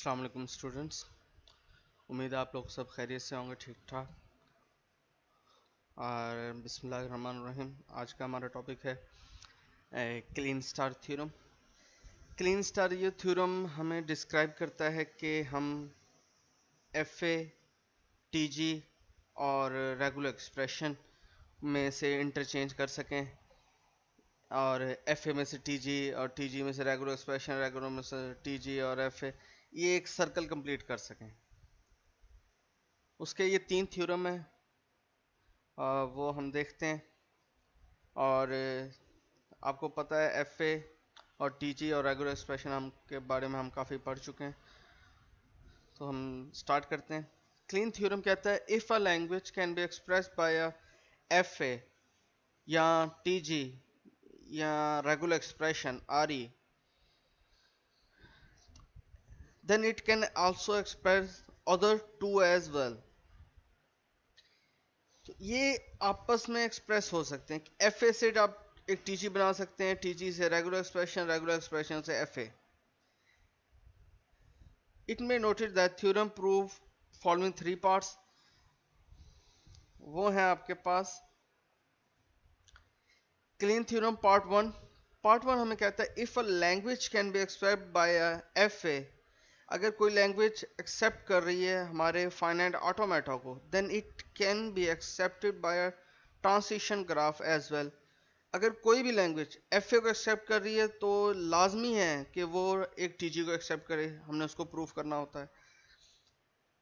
अस्सलाम वालेकुम स्टूडेंट्स। उम्मीद है आप लोग सब खैरियत से होंगे, ठीक ठाक। और बिस्मिल्लाहिर्रहमानिर्रहीम। आज का हमारा टॉपिक है Kleene star theorem. Kleene star ये थ्योरम हमें डिस्क्राइब करता है कि हम एफ ए, टी जी और रेगुलर एक्सप्रेशन में से इंटरचेंज कर सकें, और एफ ए में से टी जी और टी जी में से रेगुलर एक्सप्रेशन, रेगुलर में से टी जी और एफ ए, ये एक सर्कल कंप्लीट कर सकें। उसके ये 3 थ्योरम है, वो हम देखते हैं। और आपको पता है एफ ए और टी जी और रेगुलर एक्सप्रेशन हम के बारे में हम काफ़ी पढ़ चुके हैं, तो हम स्टार्ट करते हैं। क्लीन थ्योरम कहता है if a language can be expressed by a F A या टी जी या regular expression R E, then it can also express other two as well. तो ये आपस में एक्सप्रेस हो सकते हैं। एफ ए से आप एक टी जी बना सकते हैं, टी जी से रेगुलर एक्सप्रेशन, रेगुलर एक्सप्रेशन से F A. It may noted that theorem prove following 3 parts। वो है आपके पास क्लीन थ्योरम पार्ट वन हमें कहता है if a language can be expressed by F A, अगर कोई लैंग्वेज एक्सेप्ट कर रही है हमारे फाइनाइट ऑटोमेटा को, then it can be accepted by transition graph as well. अगर कोई भी लैंग्वेज एफ ए को एक्सेप्ट कर रही है तो लाजमी है कि वो एक टी जी को एक्सेप्ट करे, हमने उसको प्रूफ करना होता है।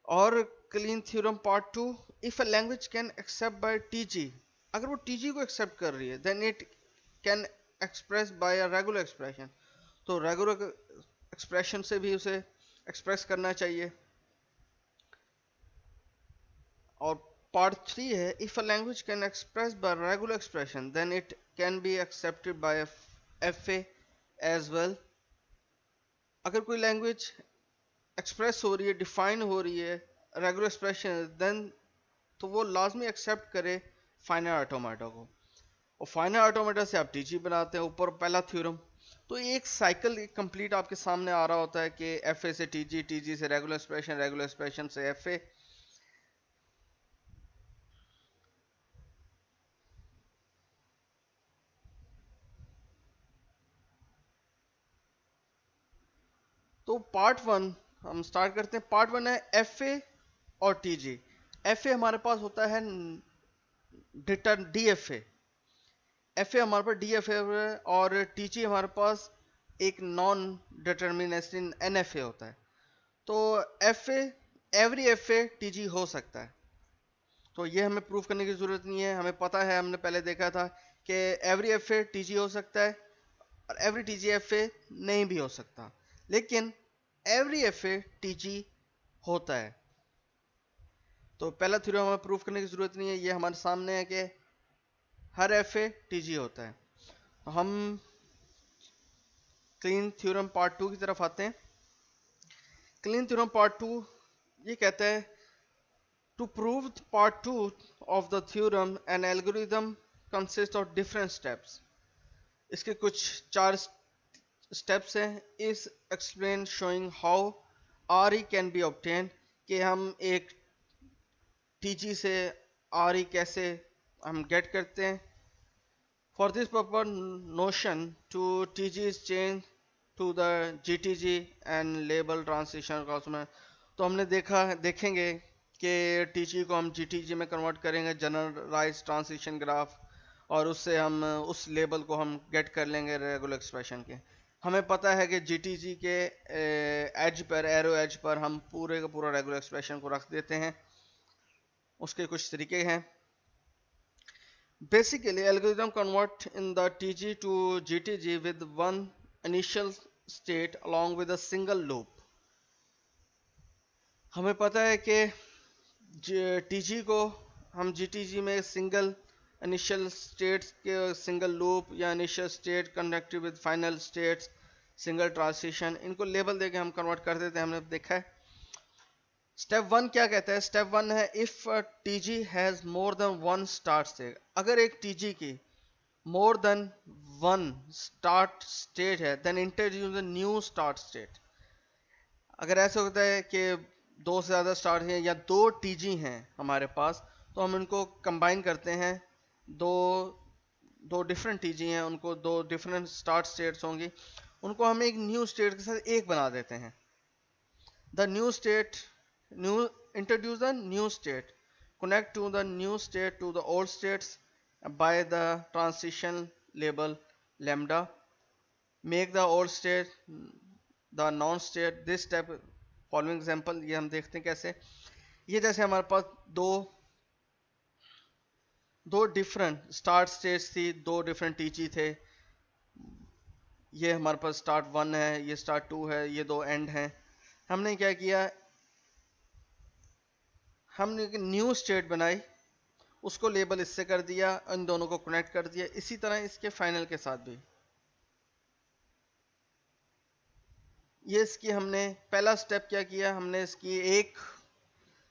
और Kleene theorem part 2, if a language can accept by TG, अगर वो टीजी को एक्सेप्ट कर रही है, then it can express by a regular expression, तो रेगुलर एक्सप्रेशन से भी उसे एक्सप्रेस करना चाहिए। और पार्ट 3 है if a language can express by regular expression, then it can be accepted by F A as well. अगर कोई लैंग्वेज एक्सप्रेस हो रही है, डिफाइन हो रही है रेगुलर एक्सप्रेशन, देन तो वो लाजमी एक्सेप्ट करे फाइनल ऑटोमेटा को, और फाइनल ऑटोमेटा से आप टीजी बनाते हैं, ऊपर पहला थ्योरम। तो एक साइकिल कंप्लीट आपके सामने आ रहा होता है कि एफ ए से टीजी, टीजी से रेगुलर एक्सप्रेशन, रेगुलर एक्सप्रेशन से एफ ए। तो पार्ट 1 हम स्टार्ट करते हैं। पार्ट 1 है एफ ए और टीजी। एफ ए हमारे पास होता है डी एफ एफ ए हमारे पास डी एफ है, और टी जी हमारे पास एक non determination N F A होता है। तो F A, every F A T G हो सकता है, तो ये हमें प्रूफ करने की जरूरत नहीं है, हमें पता है, हमने पहले देखा था कि every F A T G हो सकता है और every T G F A नहीं भी हो सकता, लेकिन एवरी एफ ए टी जी होता है। तो पहला थ्योरम हमें प्रूफ करने की जरूरत नहीं है, ये हमारे सामने है कि हर एफ ए टी जी होता है। तो हम क्लीन थ्योरम पार्ट 2 की तरफ आते हैं। क्लीन थ्योरम पार्ट 2 ये कहता है to prove part 2 of the theorem an algorithm consist of different steps. इसके कुछ 4 स्टेप्स हैं। इस explain showing how R E can be obtain, कि हम एक टीजी से आर ई कैसे हम गेट करते हैं। For this purpose notion to TG is change to the GTG and label transition कॉस्मेट। तो हमने देखेंगे कि टीजी को हम जीटीजी में कन्वर्ट करेंगे, जनरलाइज ट्रांसिशन ग्राफ, और उससे हम उस लेबल को हम गेट कर लेंगे रेगुलर एक्सप्रेशन के। हमें पता है कि जीटीजी के as per, arrow as per हम पूरे का पूरा रेगुलर एक्सप्रेशन को रख देते हैं। उसके कुछ तरीके हैं। Basically, algorithm convert in the TG to GTG with one initial state along with a single loop। हमें पता है कि TG को हम GTG में सिंगल इनिशियल स्टेट्स के सिंगल लूप या initial state connected with final states, single transition, इनको लेबल देके हम कन्वर्ट कर देते हैं, हमने देखा है। स्टेप 1 क्या कहता है? स्टेप 1 है if TG has more than one start state. अगर एक टीजी की more than one start state है, then introduce the new start state. अगर ऐसे होता है कि दो से ज़्यादा स्टार्ट हैं या दो टीजी हैं हमारे पास, तो हम इनको कंबाइन करते हैं। दो दो डिफरेंट टीजी हैं, उनको दो डिफरेंट स्टार्ट स्टेट्स होंगी, उनको हम एक न्यू स्टेट के साथ एक बना देते हैं। The new state, new introduce the new state, connect to the new state to the old states by the transition label lambda, make the old state the non state this step following example। ये हम देखते हैं कैसे। ये जैसे हमारे पास दो दो डिफरेंट स्टार्ट स्टेट्स थी, दो डिफरेंट टीची थे। ये हमारे पास स्टार्ट 1 है, ये स्टार्ट 2 है, ये दो एंड हैं। हमने क्या किया, हमने एक न्यू स्टेट बनाई, उसको लेबल इससे कर दिया, इन दोनों को कनेक्ट कर दिया। इसी तरह इसके फाइनल के साथ भी ये इसकी हमने पहला स्टेप क्या किया, हमने इसकी एक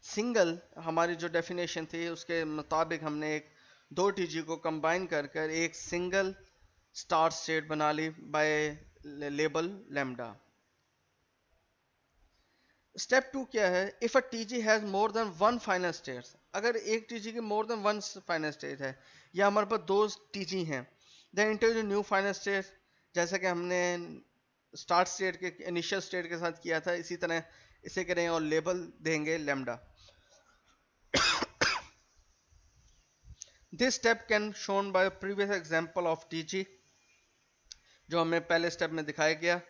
सिंगल, हमारी जो डेफिनेशन थी उसके मुताबिक हमने एक दो टीजी को कंबाइन कर कर एक सिंगल स्टार्ट स्टेट बना ली बाय लेबल लैम्डा। स्टेप 2 क्या है, if a TG has more than one final state, अगर एक टीजी की more than one final state है या हमारे पास दो टीजी हैं, then enter new final state, जैसा कि हमने स्टार्ट स्टेट के इनिशियल स्टेट के साथ किया था, इसी तरह इसे करें और लेबल देंगे lambda. This step can shown by previous example of TG, जो हमें पहले स्टेप में दिखाया गया।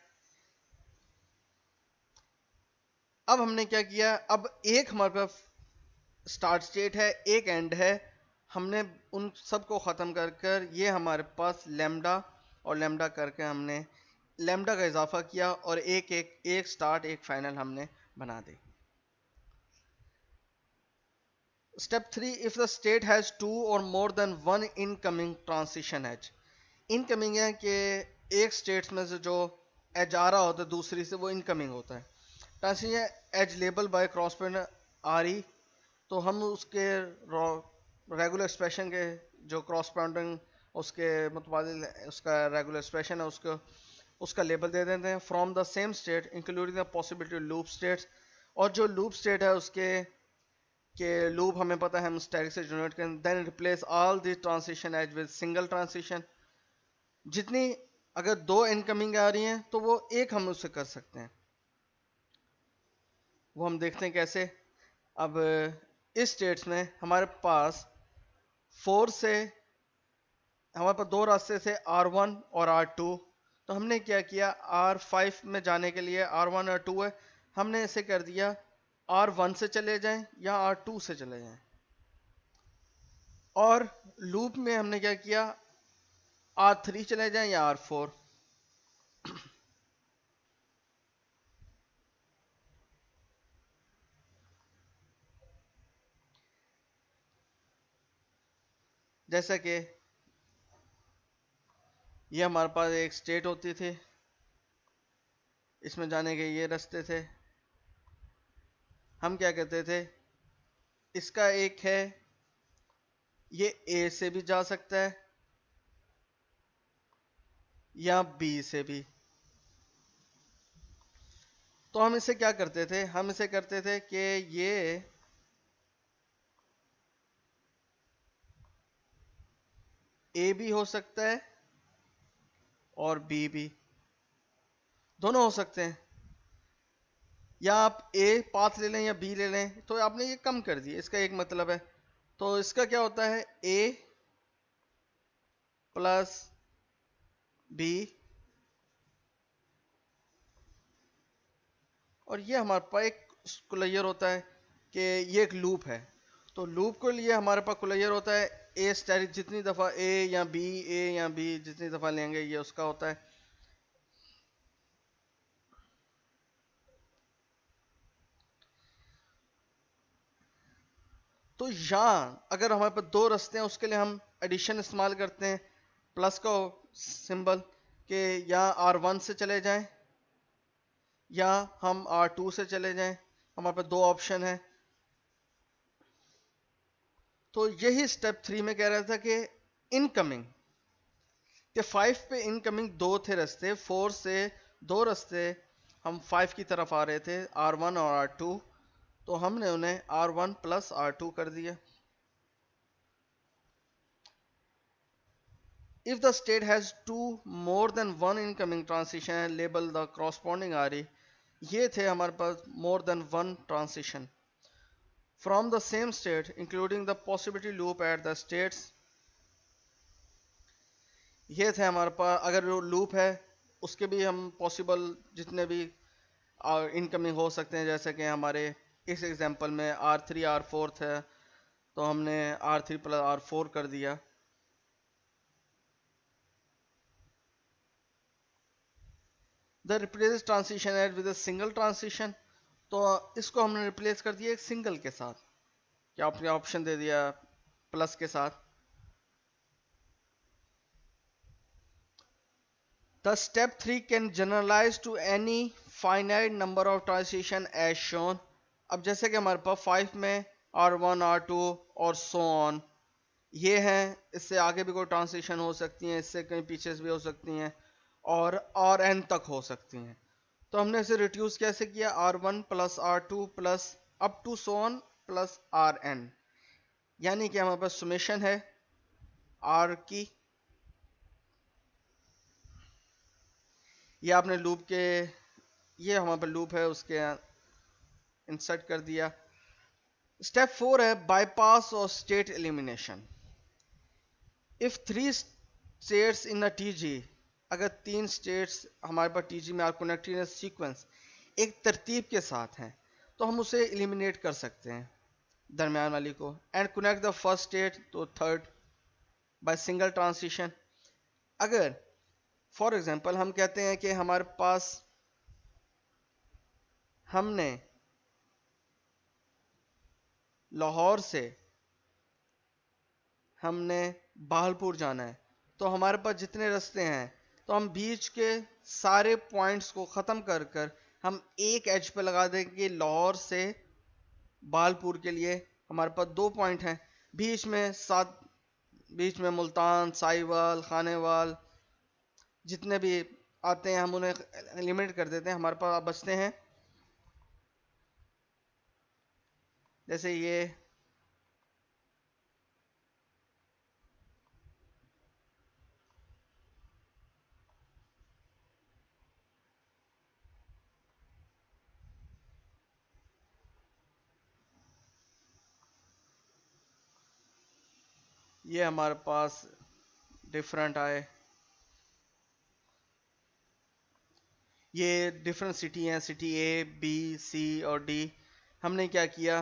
अब हमने क्या किया, अब एक हमारे पास स्टार्ट स्टेट है, एक एंड है, हमने उन सबको ख़त्म कर कर ये हमारे पास लैम्डा और लैम्डा करके हमने लैम्डा का इजाफा किया और एक स्टार्ट एक फाइनल हमने बना दी। Step 3, if the state has two or more than one incoming transition edge. Incoming है कि एक स्टेट में से जो एज आ रहा होता है दूसरी से, वो इनकमिंग होता है। Transition edge label by cross point आ रही, तो हम उसके रेगुलर एक्सप्रेशन के जो क्रॉस पॉइंटिंग उसके मुतबादिल उसका रेगुलर एक्सप्रेशन है, उसका लेबल दे देते हैं। From the same state including the possibility loop states, और जो लूप स्टेट है उसके के लूप हमें पता है हम स्टैटिक से जनरेट करें। Then replace all the transition edge with single transition, जितनी अगर दो इनकमिंग आ रही हैं तो वो एक हम उससे कर सकते हैं, वो हम देखते हैं कैसे। अब इस स्टेट्स में हमारे पास 4 से हमारे पास दो रास्ते थे, R1 और R2। तो हमने क्या किया, R5 में जाने के लिए R1 और 2 है, हमने इसे कर दिया R1 से चले जाएं या R2 से चले जाएं। और लूप में हमने क्या किया, R3 चले जाएं या R4। जैसा कि ये हमारे पास एक स्टेट होती थी, इसमें जाने के ये रास्ते थे। हम क्या कहते थे, इसका एक है, ये A से भी जा सकता है या B से भी। तो हम इसे क्या करते थे, हम इसे करते थे कि ये A भी हो सकता है और B भी, दोनों हो सकते हैं, या आप A पाथ ले लें या B ले लें। तो आपने ये कम कर दिया, इसका एक मतलब है। तो इसका क्या होता है, A प्लस B, और ये हमारे पास एक कुलैयर होता है कि ये एक लूप है। तो लूप के लिए हमारे पास कुलैयर होता है ए स्टैटिक, जितनी दफ़ा A या B जितनी दफ़ा लेंगे ये उसका होता है। तो यहाँ अगर हमारे पास दो रास्ते हैं, उसके लिए हम एडिशन इस्तेमाल करते हैं, प्लस का सिंबल, कि या R1 से चले जाएं या हम R2 से चले जाएं। हमारे पास दो ऑप्शन है। तो यही स्टेप 3 में कह रहा था कि इनकमिंग के 5 पे इनकमिंग दो थे रास्ते, 4 से दो रास्ते हम 5 की तरफ आ रहे थे, R1 और R2, तो हमने उन्हें R1 प्लस R2 कर दिया। If the state has two more than one incoming transition, label the corresponding RE। ये थे हमारे पास more than one transition from the same state including the possibility loop at the states। ये थे हमारे पास, अगर loop है उसके भी हम पॉसिबल जितने भी इनकमिंग हो सकते हैं, जैसे कि हमारे इस एग्जांपल में R3 R4 थे, तो हमने R3 प्लस R4 कर दिया। The replace transition edge with a single transition, तो इसको हमने रिप्लेस कर दिया एक सिंगल के साथ, क्या आपने ऑप्शन दे दिया प्लस के साथ। The step 3 can generalize to any finite number of transition as shown। अब जैसे कि हमारे पास 5 में R1 R2 और so on ये हैं, इससे आगे भी कोई ट्रांसिशन हो सकती हैं, इससे कहीं पीछे भी हो सकती हैं और Rn तक हो सकती हैं। तो हमने इसे रिड्यूस कैसे किया, R1 plus R2 plus up to so on plus Rn, यानी कि हमारे पास सुमेशन है R की, ये आपने लूप के, ये हमारे पास लूप है उसके इंसर्ट कर दिया। स्टेप 4 है बाईपास और state elimination. If 3 states in a TG, अगर 3 स्टेट्स हमारे पास टीजी में आर कनेक्टेड इन सीक्वेंस एक तरतीब के साथ हैं, तो हम उसे एलिमिनेट कर सकते हैं दरमियान वाली को, and connect the first state तो थर्ड बाय सिंगल ट्रांसिशन। अगर फॉर एग्जांपल हम कहते हैं कि हमारे पास हमने लाहौर से हमने बहालपुर जाना है, तो हमारे पास जितने रास्ते हैं, तो हम बीच के सारे पॉइंट्स को ख़त्म कर कर हम एक एज पे लगा देंगे। लाहौर से बहालपुर के लिए हमारे पास 2 पॉइंट हैं, बीच में बीच में मुल्तान, साहिवाल, खानेवाल जितने भी आते हैं हम उन्हें लिमिट कर देते हैं। हमारे पास बचते हैं जैसे ये हमारे पास डिफरेंट आए, ये डिफरेंट सिटी हैं, सिटी ए बी सी और डी। हमने क्या किया,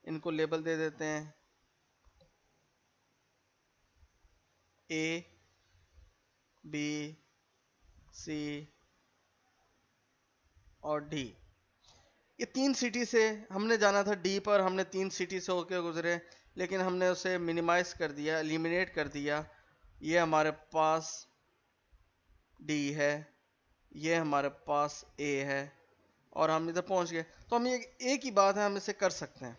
इनको लेबल दे देते हैं ए बी सी और डी। ये 3 सिटी से हमने जाना था डी पर, हमने 3 सिटी से होकर गुजरे, लेकिन हमने उसे मिनिमाइज कर दिया, एलिमिनेट कर दिया। ये हमारे पास डी है, ये हमारे पास ए है और हम इधर पहुंच गए। तो हम ये एक ही बात है, हम इसे कर सकते हैं।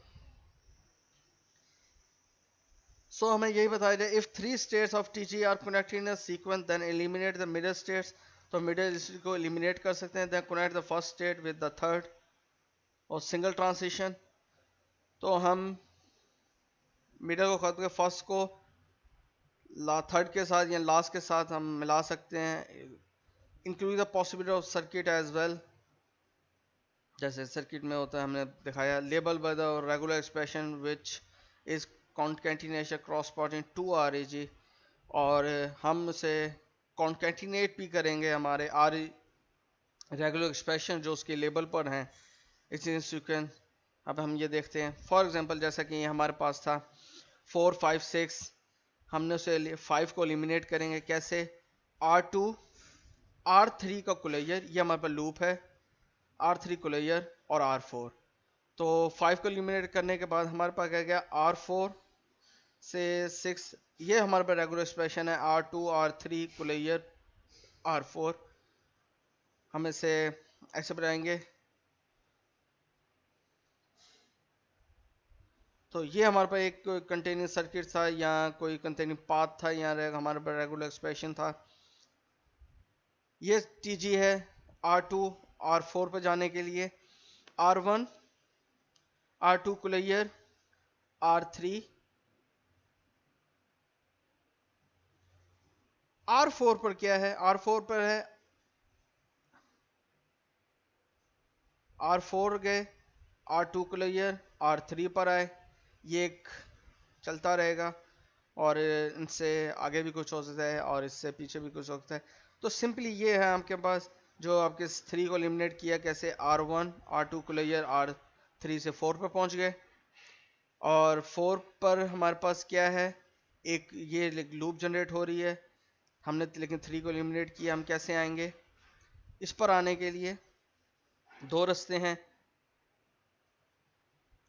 सो हमें यही बताया जाए, if 3 states of TG are connected in a sequence then eliminate the middle states, तो मिडल स्टेट को एलिमिनेट कर सकते हैं। Then connect the first state with the third और सिंगल ट्रांसिशन, तो हम मिडल को खत्म कर फर्स्ट को थर्ड के साथ या लास्ट के साथ हम मिला सकते हैं, including the possibility of circuit as well, जैसे सर्किट में होता है हमने दिखाया। Label by the regular expression which is concatenation cross plotting to R A G, और हम उसे कॉन्केटिनेट भी करेंगे हमारे आर रेगुलर एक्सप्रेशन जो उसके लेबल पर हैं इसी सीक्वेंस। अब हम ये देखते हैं, फॉर एग्जांपल जैसा कि ये हमारे पास था 4 5 6, हमने उसे 5 को एलिमिनेट करेंगे कैसे, R2 R3 का कुलैयर, ये हमारे पास लूप है, R3 कुलैयर और R4। तो 5 को एलिमिनेट करने के बाद हमारे पास क्या गया, R4 से 6, ये हमारे पास रेगुलर एक्सप्रेशन है, R2 R3 कुलैयर R4। हम इसे ऐसे बनाएंगे, तो ये हमारे पास एक कंटेनिंग सर्किट था या कोई कंटेनिंग पाथ था, या हमारे पास रेगुलर एक्सप्रेशन था। ये टीजी है, R2 R4 पर जाने के लिए, R1 R2 को लेयर R3 R4 पर क्या है, R4 पर है R4 गए, R2 को लेयर R3 पर आए, ये एक चलता रहेगा और इनसे आगे भी कुछ हो सकता है और इससे पीछे भी कुछ हो सकता है। तो सिंपली ये है आपके पास जो आपके 3 को एलिमिनेट किया कैसे, R1 R2 को लेयर R3 से 4 पर पहुंच गए और 4 पर हमारे पास क्या है, एक ये लूप जनरेट हो रही है, हमने लेकिन 3 को एलिमिनेट किया, हम कैसे आएंगे, इस पर आने के लिए दो रास्ते हैं,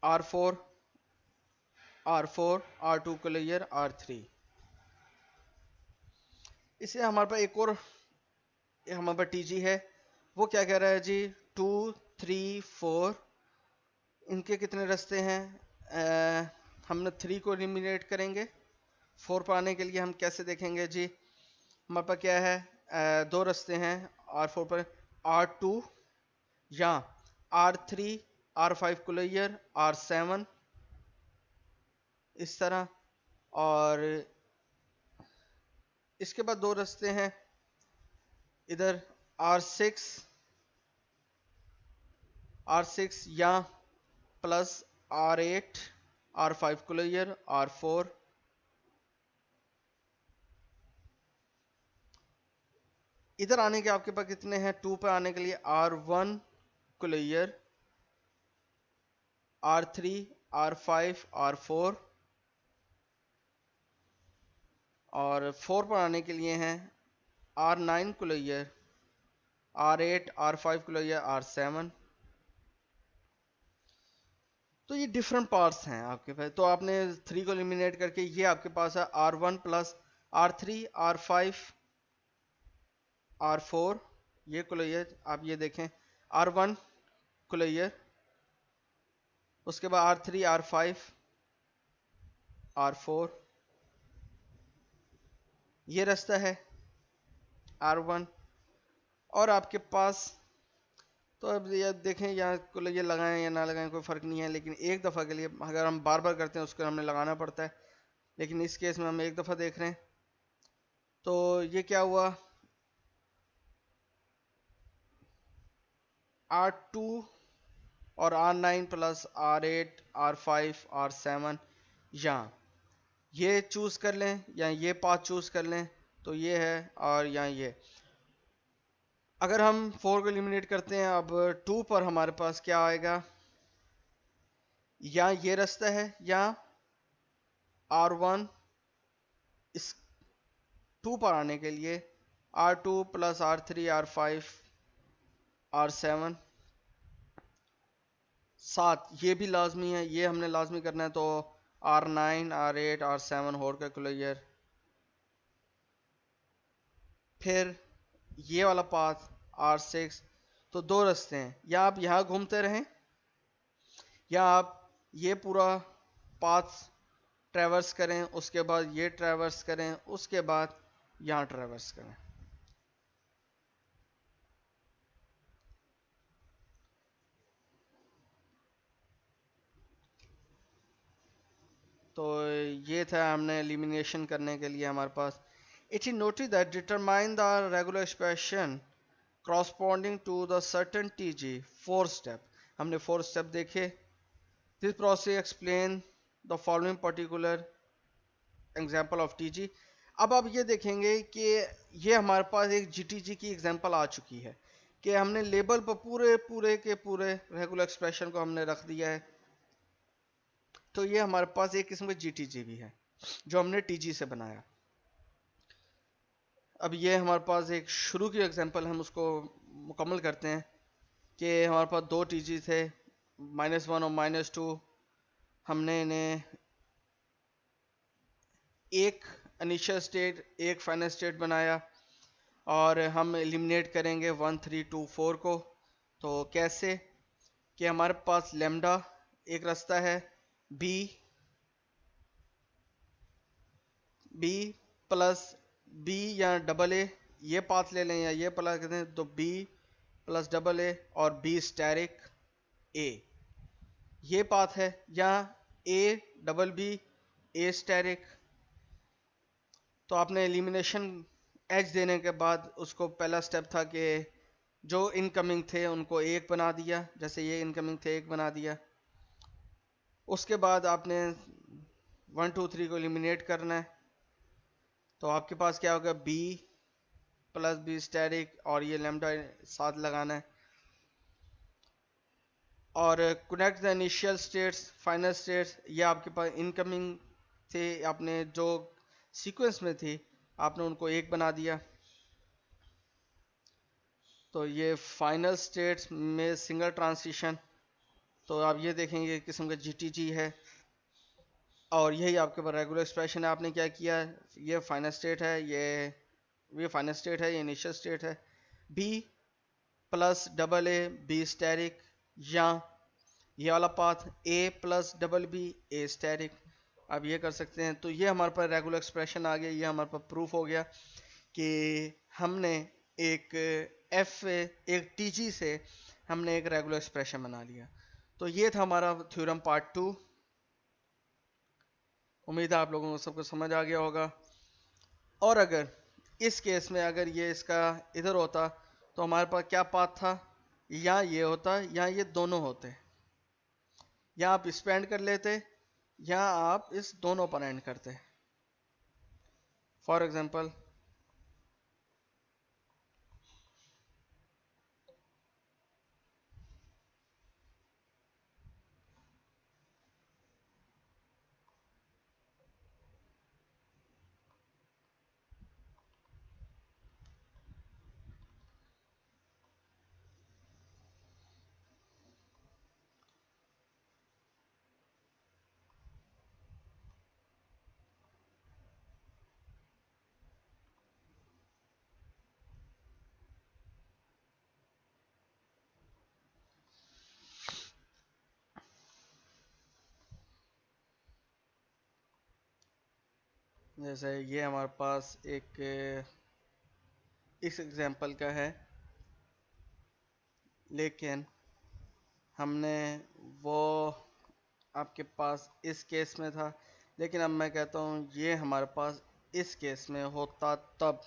R4 R4 R2 को लेयर R3। इसे हमारे पास एक और हमारे पास TG है, वो क्या कह रहा है जी, 2 3 4 इनके कितने रास्ते हैं, हमने 3 को एलिमिनेट करेंगे, 4 पर आने के लिए हम कैसे देखेंगे जी, हमारे पास क्या है, दो रास्ते हैं R4 पर, R2 या R3 R5 को लेयर R7 इस तरह, और इसके बाद दो रास्ते हैं इधर R6 या प्लस R8 R5 को लेयर R4, इधर आने के आपके पास कितने हैं, 2 पे आने के लिए R1 को लेयर R3 R5 R4 और 4 पर आने के लिए हैं R9 को लेयर R8 R5 को लेयर R7। तो ये डिफरेंट पार्ट्स हैं आपके पास, तो आपने 3 को एलिमिनेट करके ये आपके पास है R1 plus R3 R5 R4, ये को लेयर आप ये देखें R1 को लेयर, उसके बाद R3 R5 R4, ये रास्ता है R1, और आपके पास तो अब ये देखें यहाँ को लेयर लगाएं या ना लगाएं कोई फ़र्क नहीं है, लेकिन एक दफ़ा के लिए अगर हम बार बार करते हैं उसको हमने लगाना पड़ता है, लेकिन इस केस में हम एक दफ़ा देख रहे हैं। तो ये क्या हुआ, R2 और R9 plus R8 R5 R7, यहाँ ये चूज़ कर लें या ये पाथ चूज़ कर लें, तो ये है, और यहाँ ये अगर हम 4 को एलिमिनेट करते हैं, अब 2 पर हमारे पास क्या आएगा, या ये रास्ता है या R1 इस 2 पर आने के लिए R2 plus R3 R5 R7 साथ, ये भी लाजमी है, ये हमने लाजमी करना है, तो R9 R8 R7 होल का क्लियर, फिर ये वाला पाथ R6। तो दो रास्ते हैं, या आप यहाँ घूमते रहें या आप ये पूरा पाथ ट्रैवर्स करें, उसके बाद ये ट्रैवर्स करें, उसके बाद यहाँ ट्रैवर्स करें। तो ये था हमने एलिमिनेशन करने के लिए हमारे पास। It is noted that determine the regular expression corresponding to the certain TG 4 step, हमने 4 स्टेप देखे। This process explain the following particular example of TG। अब आप ये देखेंगे कि ये हमारे पास एक GTG की एग्जांपल आ चुकी है कि हमने लेबल पर पूरे पूरे के पूरे रेगुलर एक्सप्रेशन को हमने रख दिया है। तो ये हमारे पास एक किस्म का GTG भी है जो हमने TG से बनाया। अब ये हमारे पास एक शुरू की एग्जांपल, हम उसको मुकम्मल करते हैं कि हमारे पास दो TG थे -1 और -2, हमने इन्हें एक इनिशियल स्टेट एक फाइनल स्टेट बनाया और हम एलिमिनेट करेंगे 1 3 2 4 को। तो कैसे कि हमारे पास लेमडा एक रास्ता है, बी प्लस बी या डबल ए, ये पाथ ले लें या ये प्लस कहते हैं, तो बी प्लस डबल ए और बी स्टेरिक ए, ये पाथ है। या A double B A asterisk, तो आपने एलिमिनेशन एच देने के बाद उसको पहला स्टेप था कि जो इनकमिंग थे उनको एक बना दिया, जैसे ये इनकमिंग थे एक बना दिया। उसके बाद आपने 1 2 3 को एलिमिनेट करना है, तो आपके पास क्या होगा, बी प्लस बी स्टेरिक और ये लैम्डा साथ लगाना है। और connect the initial states final states, ये आपके पास इनकमिंग थे, आपने जो सीक्वेंस में थी आपने उनको एक बना दिया। तो ये फाइनल स्टेट्स में सिंगल ट्रांजिशन, तो आप ये देखेंगे किस्म का जीटीजी है। और यही आपके पास रेगुलर एक्सप्रेशन है। आपने क्या किया, ये फाइनल स्टेट है, ये फाइनल स्टेट है, ये इनिशियल स्टेट है। B plus double A B asterisk, या ये वाला path A plus double B A asterisk, आप ये कर सकते हैं। तो ये हमारे पास रेगुलर एक्सप्रेशन आ गया, ये हमारे पास प्रूफ हो गया कि हमने एक एक टीजी से हमने एक रेगुलर एक्सप्रेशन बना लिया। तो ये था हमारा थ्योरम पार्ट 2। उम्मीद है आप लोगों को सबको समझ आ गया होगा। और अगर इस केस में अगर ये इसका इधर होता तो हमारे पास क्या पाथ था, या ये होता या ये दोनों होते, या आप इस पे एंड कर लेते या आप इस दोनों पर एंड करते। फॉर एग्जांपल जैसे ये हमारे पास एक इस एग्जांपल का है, लेकिन हमने वो आपके पास इस केस में था, लेकिन अब मैं कहता हूँ ये हमारे पास इस केस में होता तब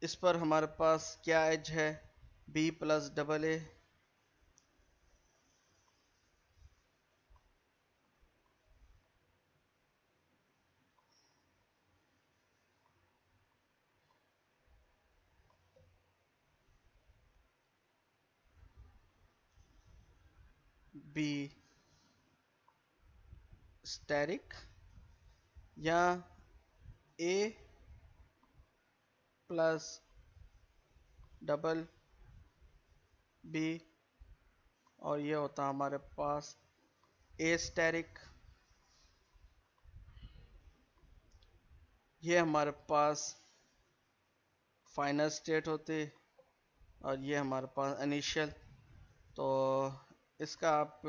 इस पर हमारे पास क्या एज है, B plus double A, B asterisk, या ए प्लस डबल बी, और ये होता हमारे पास ए स्टेरिक। ये हमारे पास फाइनल स्टेट होते और ये हमारे पास इनिशियल। तो इसका आप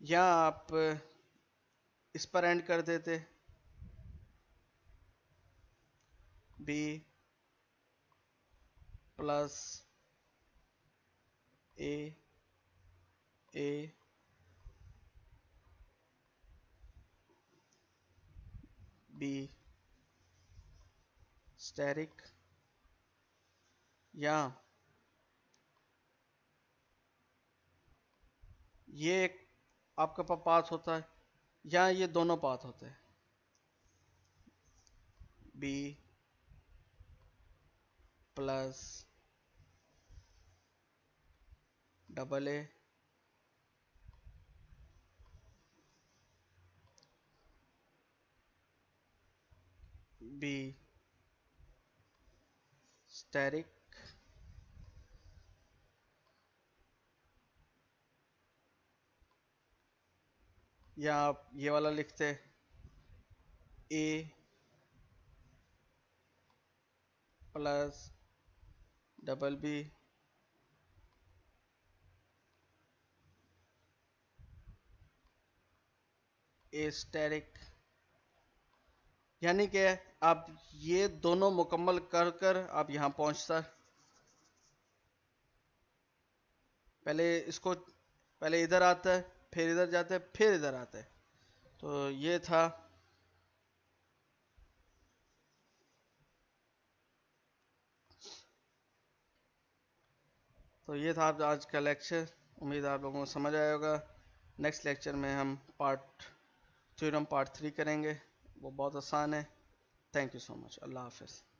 या आप इस पर एंड कर देते, B plus A A B asterisk, या ये एक आपका पाथ होता है, या ये दोनों पाथ होते हैं, B plus double A B asterisk, या आप ये वाला लिखते A plus double B asterisk, यानी कि आप ये दोनों मुकम्मल कर कर आप यहाँ पहुंचता, पहले इधर आता है, फिर इधर जाता है, फिर इधर आता है। तो ये था आज का लेक्चर। उम्मीद है आप लोगों को समझ आया होगा। नेक्स्ट लेक्चर में हम थ्योरम पार्ट 3 करेंगे, वो बहुत आसान है। Thank you so much. अल्लाह हाफिज़।